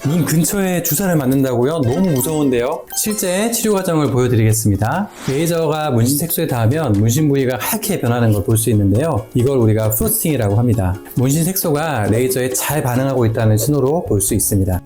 눈 근처에 주사를 맞는다고요? 너무 무서운데요? 실제 치료 과정을 보여드리겠습니다. 레이저가 문신 색소에 닿으면 문신 부위가 하얗게 변하는 걸 볼 수 있는데요. 이걸 우리가 프로스팅이라고 합니다. 문신 색소가 레이저에 잘 반응하고 있다는 신호로 볼 수 있습니다.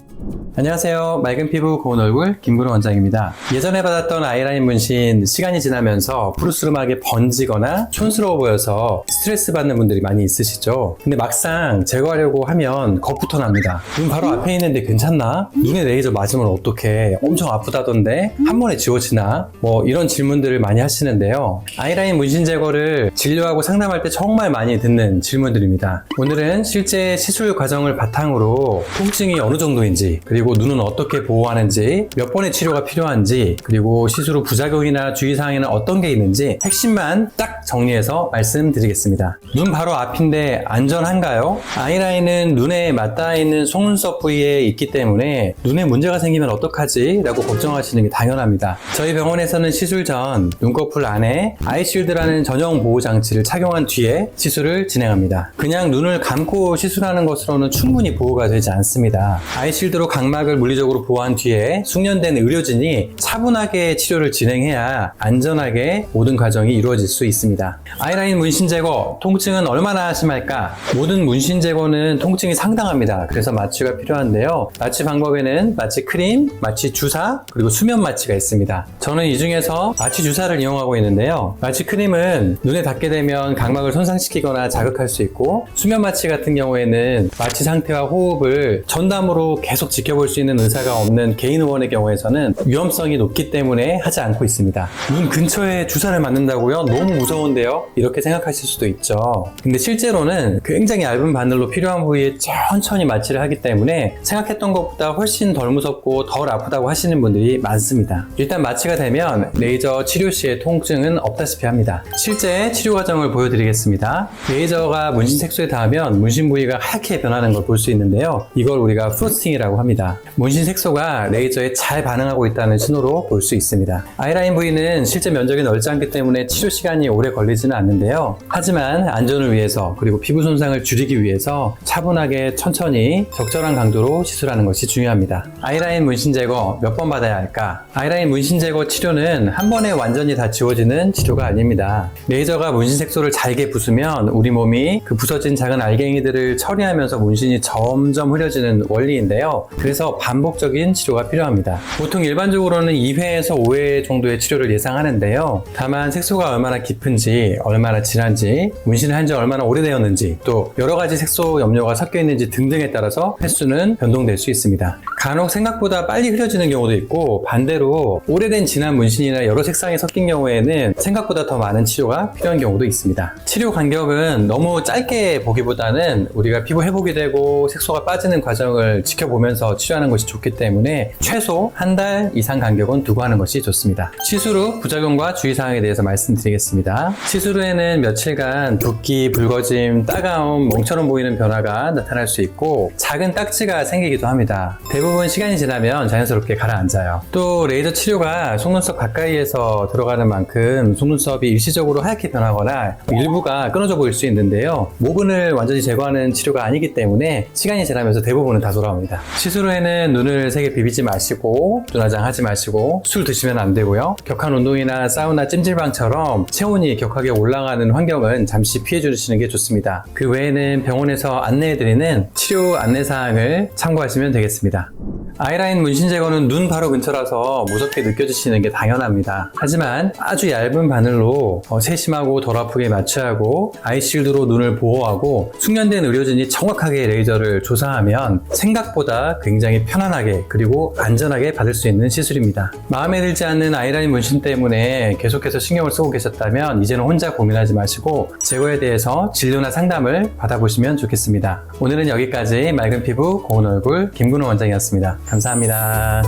안녕하세요. 맑은 피부 고운 얼굴 김근호 원장입니다. 예전에 받았던 아이라인 문신 시간이 지나면서 푸르스름하게 번지거나 촌스러워 보여서 스트레스 받는 분들이 많이 있으시죠. 근데 막상 제거하려고 하면 겁부터 납니다. 눈 바로 앞에 있는데 괜찮나? 눈에 레이저 맞으면 어떡해? 엄청 아프다던데? 한 번에 지워지나? 이런 질문들을 많이 하시는데요. 아이라인 문신 제거를 진료하고 상담할 때 정말 많이 듣는 질문들입니다. 오늘은 실제 시술 과정을 바탕으로 통증이 어느 정도인지, 그리고 눈은 어떻게 보호하는지, 몇 번의 치료가 필요한지, 그리고 시술 후 부작용이나 주의사항에는 어떤 게 있는지 핵심만 딱 정리해서 말씀드리겠습니다. 눈 바로 앞인데 안전한가요? 아이라인은 눈에 맞닿아 있는 속눈썹 부위에 있기 때문에 눈에 문제가 생기면 어떡하지? 라고 걱정하시는 게 당연합니다. 저희 병원에서는 시술 전 눈꺼풀 안에 아이쉴드라는 전용 보호 장치를 착용한 뒤에 시술을 진행합니다. 그냥 눈을 감고 시술하는 것으로는 충분히 보호가 되지 않습니다. 아이쉴드로 각막을 물리적으로 보호한 뒤에 숙련된 의료진이 차분하게 치료를 진행해야 안전하게 모든 과정이 이루어질 수 있습니다. 아이라인 문신 제거, 통증은 얼마나 심할까? 모든 문신 제거는 통증이 상당합니다. 그래서 마취가 필요한데요. 마취 방법에는 마취 크림, 마취 주사, 그리고 수면 마취가 있습니다. 저는 이 중에서 마취 주사를 이용하고 있는데요. 마취 크림은 눈에 닿게 되면 각막을 손상시키거나 자극할 수 있고, 수면 마취 같은 경우에는 마취 상태와 호흡을 전담으로 계속 지켜볼 수 있는 의사가 없는 개인 의원의 경우에서는 위험성이 높기 때문에 하지 않고 있습니다. 눈 근처에 주사를 맞는다고요? 너무 무서운데요? 이렇게 생각하실 수도 있죠. 근데 실제로는 굉장히 얇은 바늘로 필요한 부위에 천천히 마취를 하기 때문에 생각했던 것보다 훨씬 덜 무섭고 덜 아프다고 하시는 분들이 많습니다. 일단 마취가 되면 레이저 치료 시의 통증은 없다시피 합니다. 실제 치료 과정을 보여드리겠습니다. 레이저가 문신 색소에 닿으면 문신 부위가 하얗게 변하는 걸 볼 수 있는데요. 이걸 우리가 프로스팅이라고 합니다. 문신 색소가 레이저에 잘 반응하고 있다는 신호로 볼 수 있습니다. 아이라인 부위는 실제 면적이 넓지 않기 때문에 치료 시간이 오래 걸리지는 않는데요. 하지만 안전을 위해서, 그리고 피부 손상을 줄이기 위해서 차분하게 천천히 적절한 강도로 시술하는 것이 중요합니다. 아이라인 문신 제거 몇 번 받아야 할까? 아이라인 문신 제거 치료는 한 번에 완전히 다 지워지는 치료가 아닙니다. 레이저가 문신 색소를 잘게 부수면 우리 몸이 그 부서진 작은 알갱이들을 처리하면서 문신이 점점 흐려지는 원리인데요. 그래서 반복적인 치료가 필요합니다. 보통 일반적으로는 2회에서 5회 정도의 치료를 예상하는데요. 다만 색소가 얼마나 깊은지, 얼마나 진한지, 문신을 한 지 얼마나 오래되었는지, 또 여러 가지 색소 염료가 섞여 있는지 등등에 따라서 횟수는 변동될 수 있습니다. 간혹 생각보다 빨리 흐려지는 경우도 있고, 반대로 오래된 진한 문신이나 여러 색상이 섞인 경우에는 생각보다 더 많은 치료가 필요한 경우도 있습니다. 치료 간격은 너무 짧게 보기보다는 우리가 피부 회복이 되고 색소가 빠지는 과정을 지켜보면서 치료하는 것이 좋기 때문에 최소 한 달 이상 간격은 두고 하는 것이 좋습니다. 시술 후 부작용과 주의사항에 대해서 말씀드리겠습니다. 시술 후에는 며칠간 붓기, 붉어짐, 따가움, 멍처럼 보이는 변화가 나타날 수 있고 작은 딱지가 생기기도 합니다. 대부분 시간이 지나면 자연스럽게 가라앉아요. 또 레이저 치료가 속눈썹 가까이에서 들어가는 만큼 속눈썹이 일시적으로 하얗게 변하거나 일부가 끊어져 보일 수 있는데요. 모근을 완전히 제거하는 치료가 아니기 때문에 시간이 지나면서 대부분은 다 돌아옵니다. 시술 후에는 눈을 세게 비비지 마시고, 눈화장 하지 마시고, 술 드시면 안 되고요. 격한 운동이나 사우나, 찜질방처럼 체온이 격하게 올라가는 환경은 잠시 피해 주시는 게 좋습니다. 그 외에는 병원에서 안내해드리는 치료 안내사항을 참고하시면 되겠습니다. 아이라인 문신 제거는 눈 바로 근처라서 무섭게 느껴지시는 게 당연합니다. 하지만 아주 얇은 바늘로 세심하고 덜 아프게 마취하고 아이실드로 눈을 보호하고 숙련된 의료진이 정확하게 레이저를 조사하면 생각보다 굉장히 편안하게, 그리고 안전하게 받을 수 있는 시술입니다. 마음에 들지 않는 아이라인 문신 때문에 계속해서 신경을 쓰고 계셨다면 이제는 혼자 고민하지 마시고 제거에 대해서 진료나 상담을 받아보시면 좋겠습니다. 오늘은 여기까지 맑은 피부 고운 얼굴 김근호 원장이었습니다. 감사합니다.